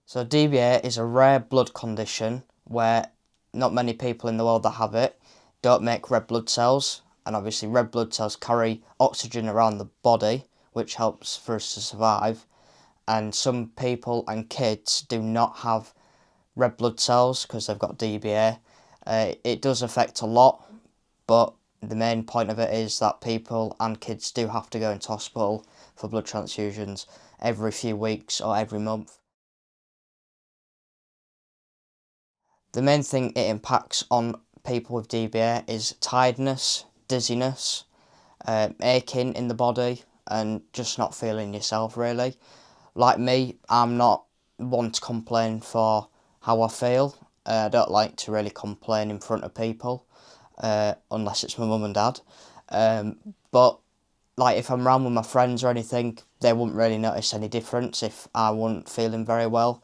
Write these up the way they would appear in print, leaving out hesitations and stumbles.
So DBA is a rare blood condition where not many people in the world that have it don't make red blood cells, and obviously red blood cells carry oxygen around the body, which helps for us to survive. And some people and kids do not have red blood cells because they've got DBA. It does affect a lot, but the main point of it is that people and kids do have to go into hospital for blood transfusions every few weeks or every month. The main thing it impacts on people with DBA is tiredness, dizziness, aching in the body, and just not feeling yourself really. Like me, I'm not one to complain for how I feel. I don't like to really complain in front of people, unless it's my mum and dad. But like if I'm around with my friends or anything, they wouldn't really notice any difference if I wasn't feeling very well.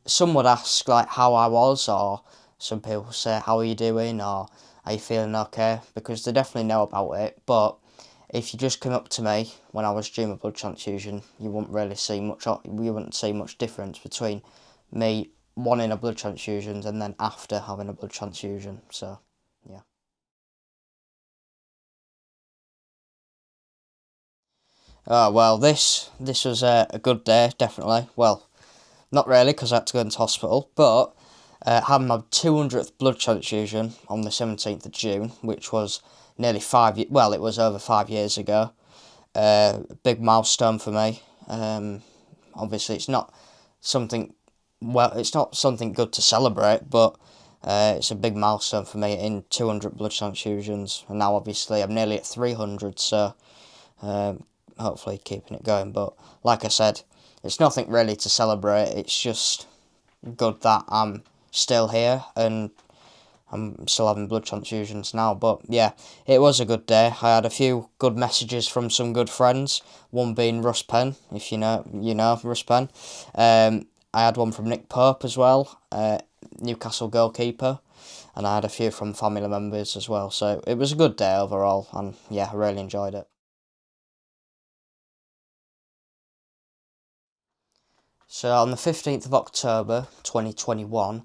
Some would ask like how I was, or some people say how are you doing, or are you feeling okay, because they definitely know about it. But if you just come up to me when I was due my blood transfusion, you wouldn't see much difference between me wanting a blood transfusion and then after having a blood transfusion. So yeah. Oh well, this was a good day, definitely. Well, not really, because I had to go into hospital, but had my 200th blood transfusion on the 17th of June, which was nearly well, it was over 5 years ago. Big milestone for me. Obviously, something, it's not something good to celebrate, but it's a big milestone for me in 200 blood transfusions, and now obviously I'm nearly at 300, so hopefully keeping it going. But like I said, it's nothing really to celebrate. It's just good that I'm still here and I'm still having blood transfusions now. But yeah, it was a good day. I had a few good messages from some good friends. One being Russ Penn, if you know Russ Penn. I had one from Nick Pope as well, Newcastle goalkeeper, and I had a few from family members as well. So it was a good day overall, and yeah, I really enjoyed it. So on the 15th of October 2021,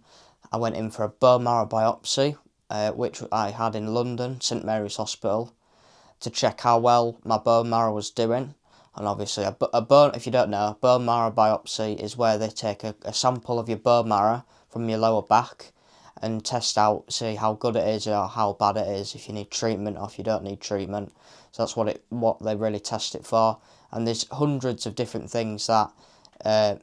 I went in for a bone marrow biopsy, which I had in London, St Mary's Hospital, to check how well my bone marrow was doing. And obviously, if you don't know, a bone marrow biopsy is where they take a sample of your bone marrow from your lower back and test out, see how good it is or how bad it is, if you need treatment or if you don't need treatment. So that's what they really test it for. And there's hundreds of different things that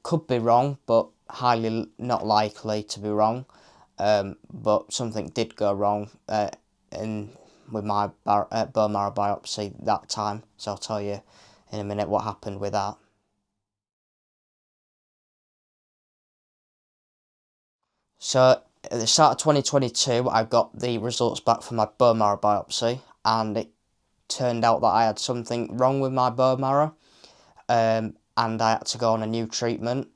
could be wrong, but highly not likely to be wrong. But something did go wrong in with my bone marrow biopsy that time. So I'll tell you in a minute what happened with that. So at the start of 2022, I got the results back from my bone marrow biopsy, and it turned out that I had something wrong with my bone marrow, and I had to go on a new treatment,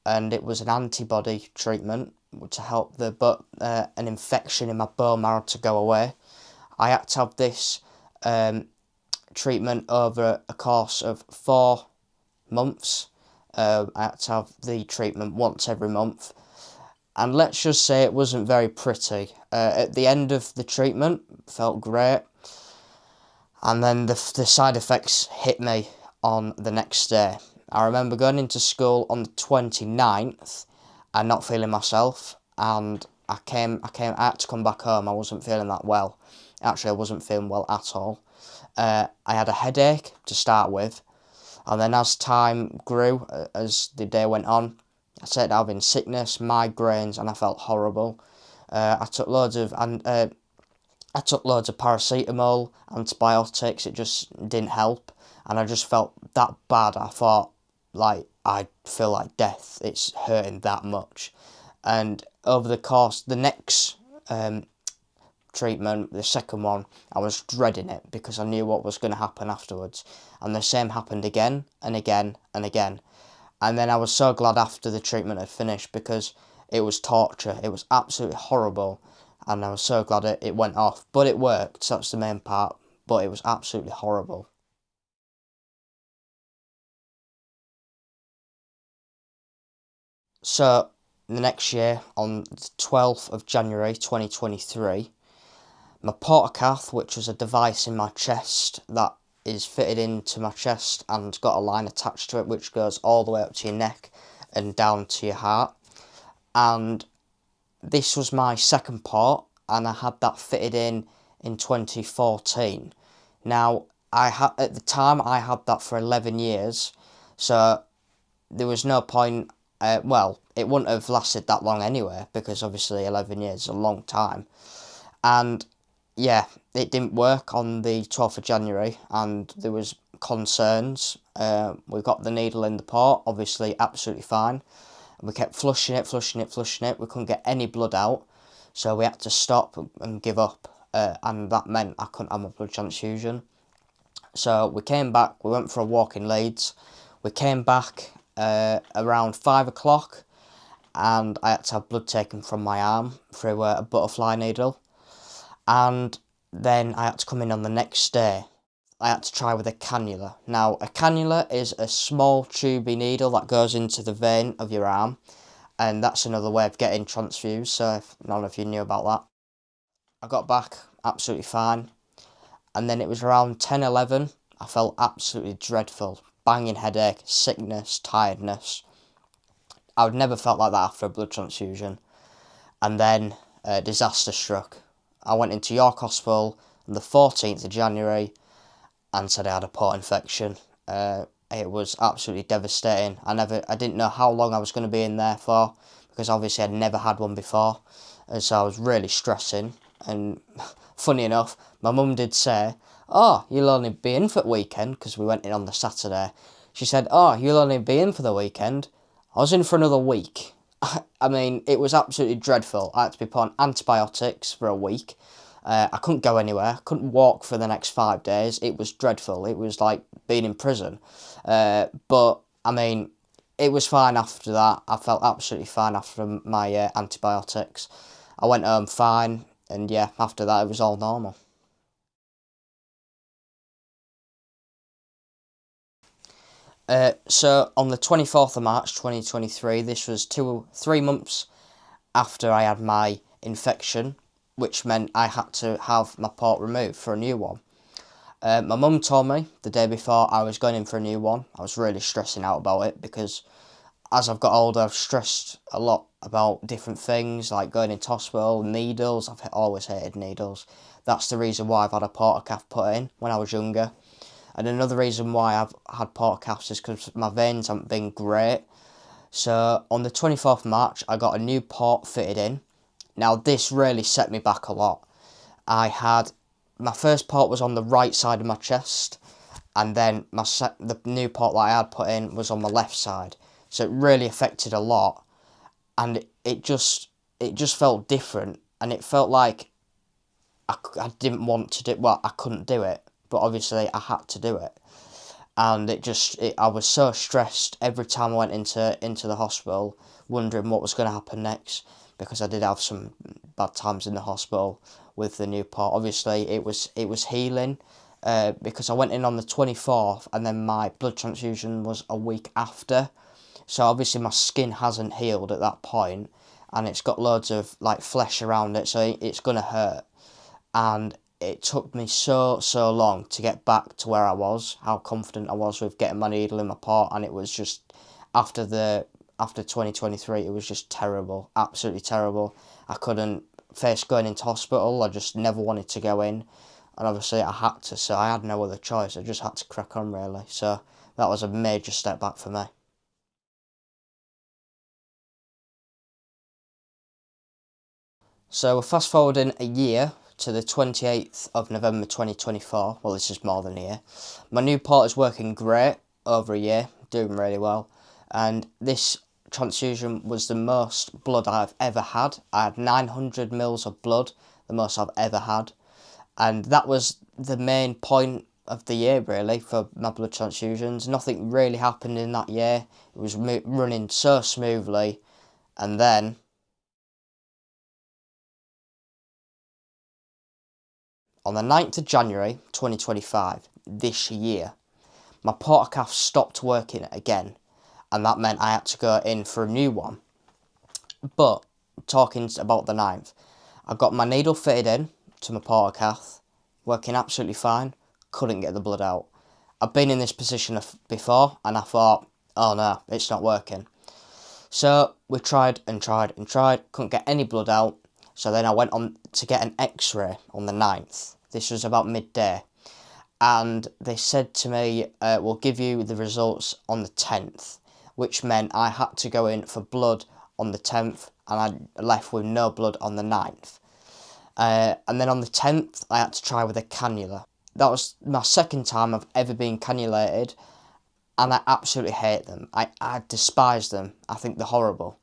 and it was an antibody treatment to help an infection in my bone marrow to go away. I had to have this treatment over a course of 4 months. I had to have the treatment once every month, and let's just say it wasn't very pretty. At the end of the treatment, felt great, and then the side effects hit me on the next day. I remember going into school on the 29th and not feeling myself, and I had to come back home. I wasn't feeling that well. Actually, I wasn't feeling well at all. I had a headache to start with, and then as time grew, as the day went on, I started having sickness, migraines, and I felt horrible. I took loads of paracetamol, antibiotics. It just didn't help, and I just felt that bad. I thought, like, I feel like death. It's hurting that much. And over the course, the next treatment, the second one, I was dreading it because I knew what was going to happen afterwards. And the same happened again and again and again. And then I was so glad after the treatment had finished, because it was torture. It was absolutely horrible. And I was so glad it went off. But it worked, so that's the main part. But it was absolutely horrible. So the next year, on the 12th of January 2023, my Portacath, which was a device in my chest that is fitted into my chest and got a line attached to it which goes all the way up to your neck and down to your heart. And this was my second port, and I had that fitted in 2014. Now, at the time I had that for 11 years, so there was no point. Well, it wouldn't have lasted that long anyway, because obviously 11 years is a long time. And yeah, it didn't work on the 12th of January, and there was concerns. We got the needle in the port, obviously absolutely fine. We kept flushing it. We couldn't get any blood out, so we had to stop and give up. And that meant I couldn't have my blood transfusion. So we came back. We went for a walk in Leeds. We came back around 5 o'clock, and I had to have blood taken from my arm through a butterfly needle. And then I had to come in on the next day. I had to try with a cannula. Now, a cannula is a small tubey needle that goes into the vein of your arm, and that's another way of getting transfused, so if none of you knew about that. I got back absolutely fine, and then it was around 10:11. I felt absolutely dreadful. Banging headache, sickness, tiredness. I would never felt like that after a blood transfusion. And then disaster struck. I went into York Hospital on the 14th of January and said I had a port infection. It was absolutely devastating. I didn't know how long I was going to be in there for, because obviously I'd never had one before, and so I was really stressing. And funny enough, my mum did say, "Oh, you'll only be in for the weekend," because we went in on the Saturday. She said, "Oh, you'll only be in for the weekend." I was in for another week. I mean, it was absolutely dreadful. I had to be put on antibiotics for a week. I couldn't go anywhere. I couldn't walk for the next 5 days. It was dreadful. It was like being in prison. But, I mean, it was fine after that. I felt absolutely fine after my antibiotics. I went home fine. And yeah, after that, it was all normal. So, on the 24th of March 2023, this was 3 months after I had my infection, which meant I had to have my port removed for a new one. My mum told me the day before I was going in for a new one. I was really stressing out about it, because as I've got older, I've stressed a lot about different things, like going into hospital, needles. I've always hated needles. That's the reason why I've had a Portacath put in when I was younger. And another reason why I've had Portacaths is because my veins haven't been great. So on the 24th of March, I got a new port fitted in. Now, this really set me back a lot. My first port was on the right side of my chest, and then the new port that I had put in was on my left side. So it really affected a lot, and it just felt different, and it felt like I didn't want to do. Well, I couldn't do it, but obviously I had to do it. And I was so stressed every time I went into the hospital, wondering what was going to happen next, because I did have some bad times in the hospital with the new port. Obviously, it was healing, because I went in on the 24th, and then my blood transfusion was a week after. So obviously my skin hasn't healed at that point, and it's got loads of like flesh around it, so it's gonna hurt. And it took me so long to get back to where I was, how confident I was with getting my needle in my port, and it was just after 2023, it was just terrible, absolutely terrible. I couldn't face going into hospital. I just never wanted to go in, and obviously I had to, so I had no other choice. I just had to crack on, really. So that was a major step back for me. So we're fast forwarding a year to the 28th of November 2024. Well, this is more than a year. My new port is working great over a year, doing really well. And this transfusion was the most blood I've ever had. I had 900 mils of blood, the most I've ever had. And that was the main point of the year, really, for my blood transfusions. Nothing really happened in that year. It was running so smoothly. And then on the 9th of January 2025, this year, my Portacath stopped working again, and that meant I had to go in for a new one. But talking about the 9th, I got my needle fitted in to my Portacath, working absolutely fine, couldn't get the blood out. I've been in this position before, and I thought, oh no, it's not working. So we tried and tried and tried, couldn't get any blood out. So then I went on to get an x-ray on the 9th. This was about midday. And they said to me, we'll give you the results on the 10th, which meant I had to go in for blood on the 10th, and I left with no blood on the 9th. And then on the 10th, I had to try with a cannula. That was my second time I've ever been cannulated, and I absolutely hate them. I despise them. I think they're horrible.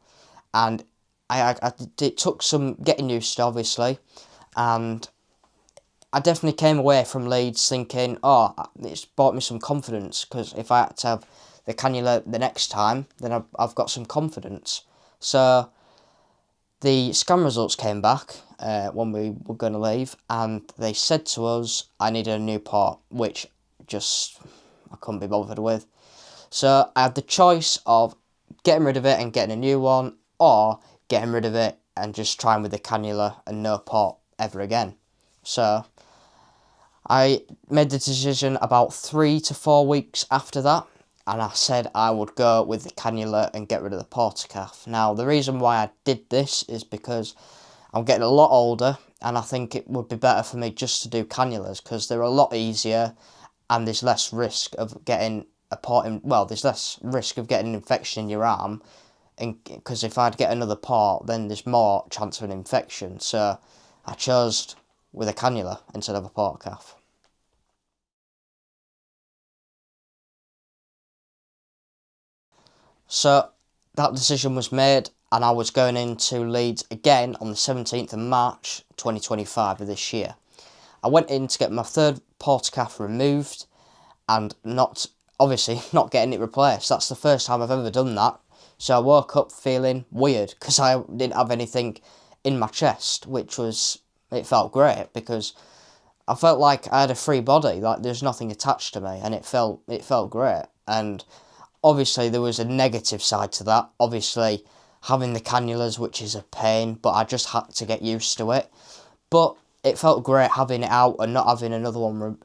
And it took some getting used to, obviously, and I definitely came away from Leeds thinking, oh, it's brought me some confidence, because if I had to have the cannula the next time, then I've got some confidence. So the scan results came back when we were going to leave, and they said to us I needed a new port, which just I couldn't be bothered with. So I had the choice of getting rid of it and getting a new one, or getting rid of it and just trying with the cannula and no port ever again. So I made the decision about 3 to 4 weeks after that, and I said I would go with the cannula and get rid of the Portacath. Now, the reason why I did this is because I'm getting a lot older, and I think it would be better for me just to do cannulas, because they're a lot easier, and there's less risk of getting there's less risk of getting an infection in your arm, because if I'd get another port, then there's more chance of an infection. So I chose with a cannula instead of a Portacath. So that decision was made, and I was going into Leeds again on the 17th of March 2025 of this year. I went in to get my third Portacath removed, and obviously not getting it replaced. That's the first time I've ever done that. So I woke up feeling weird because I didn't have anything in my chest, it felt great because I felt like I had a free body, like there's nothing attached to me, and it felt great. And obviously there was a negative side to that, obviously having the cannulas, which is a pain, but I just had to get used to it. But it felt great having it out and not having another one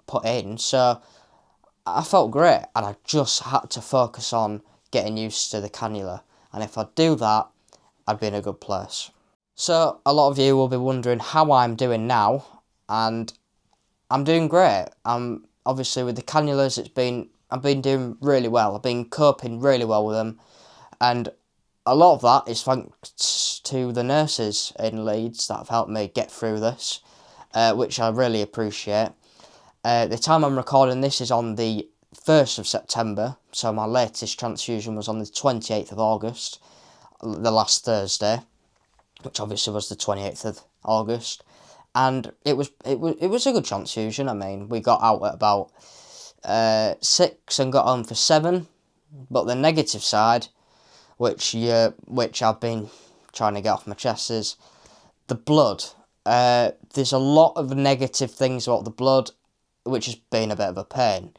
put in, so I felt great, and I just had to focus on getting used to the cannula, and if I do that, I'd be in a good place. So a lot of you will be wondering how I'm doing now, and I'm doing great. Obviously with the cannulas, I've been doing really well. I've been coping really well with them, and a lot of that is thanks to the nurses in Leeds that have helped me get through this, which I really appreciate. The time I'm recording this is on the 1st of September, so my latest transfusion was on the 28th of August, the last Thursday, which obviously was the 28th of August, and it was a good transfusion. I mean, we got out at about 6 and got home for 7, but the negative side, which I've been trying to get off my chest, is the blood. There's a lot of negative things about the blood, which has been a bit of a pain.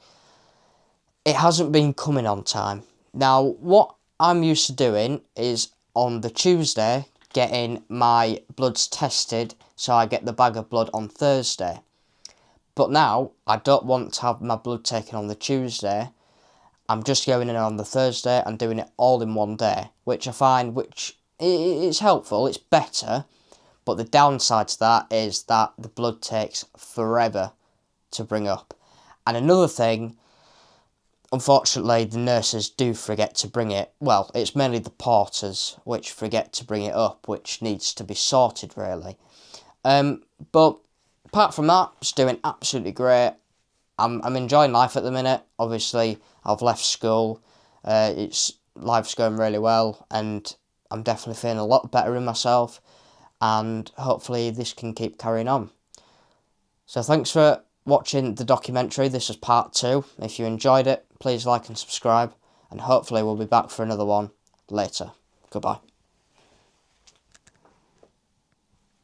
It hasn't been coming on time. Now, what I'm used to doing is on the Tuesday getting my bloods tested, so I get the bag of blood on Thursday. But now I don't want to have my blood taken on the Tuesday. I'm just going in on the Thursday and doing it all in one day, which I find it's helpful, it's better, but the downside to that is that the blood takes forever to bring up. And another thing, unfortunately, the nurses do forget to bring it. Well, it's mainly the porters which forget to bring it up, which needs to be sorted, really. But apart from that, it's doing absolutely great. I'm enjoying life at the minute. Obviously, I've left school. Life's going really well, and I'm definitely feeling a lot better in myself. And hopefully, this can keep carrying on. So thanks for watching the documentary. This is part 2. If you enjoyed it, please like and subscribe, and hopefully we'll be back for another one later. Goodbye.